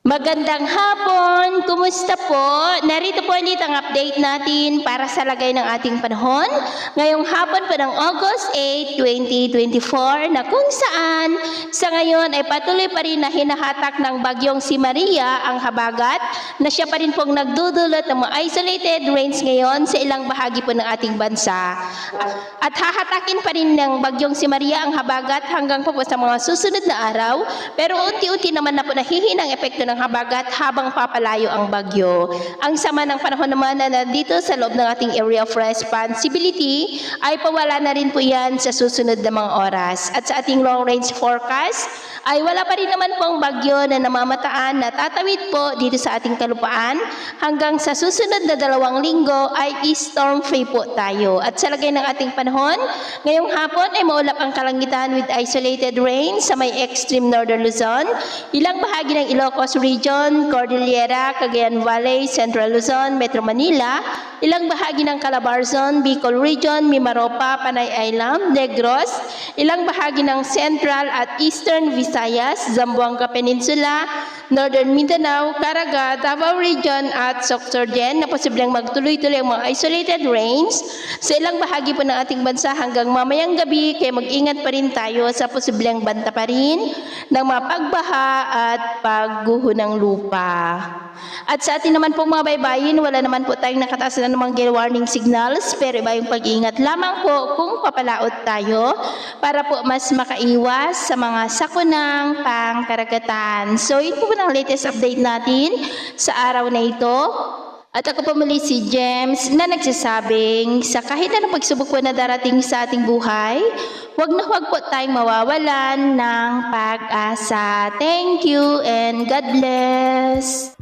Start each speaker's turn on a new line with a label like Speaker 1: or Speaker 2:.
Speaker 1: Magandang hapon! Kumusta po? Narito po ulit ang update natin para sa lagay ng ating panahon. Ngayong hapon po ng August 8, 2024 na kung saan sa ngayon ay patuloy pa rin na hinahatak ng bagyong si Maria ang habagat na siya pa rin pong nagdudulot ng mga isolated rains ngayon sa ilang bahagi po ng ating bansa. At hahatakin pa rin ng bagyong si Maria ang habagat hanggang po sa mga susunod na araw, pero unti-unti naman na po nahihinang epekto ng habagat habang papalayo ang bagyo. Ang sama ng panahon naman na nandito sa loob ng ating area of responsibility ay pawala na rin po yan sa susunod na mga oras. At sa ating long range forecast ay wala pa rin naman pong bagyo na namamataan na tatawid po dito sa ating kalupaan. Hanggang sa susunod na 2 linggo ay storm free po tayo. At sa lagay ng ating panahon, ngayong hapon ay maulap ang kalangitan with isolated rain sa may extreme northern Luzon, ilang bahagi ng Ilocos Region, Cordillera, Cagayan Valley, Central Luzon, Metro Manila, ilang bahagi ng Calabarzon, Bicol Region, Mimaropa, Panay Island, Negros, ilang bahagi ng Central at Eastern Visayas, Zamboanga Peninsula, Northern Mindanao, Caraga, Davao Region at Sorsogon na posibleng magtuloy-tuloy ang mga isolated rains sa ilang bahagi po ng ating bansa hanggang mamayang gabi, kaya mag-ingat pa rin tayo sa posibleng banta pa rin ng mga pagbaha at pagguho ng lupa. At sa atin naman pong mga baybayin, wala naman po tayong nakataas na namang gale warning signals, pero iba yung pag-iingat lamang po kung papalaot tayo para po mas makaiwas sa mga sakunang pangkaragatan. So ito po ang latest update natin sa araw na ito. At ako po muli si James na nagsasabing sa kahit anong pagsubok po na darating sa ating buhay, huwag na huwag po tayong mawawalan ng pag-asa. Thank you and God bless!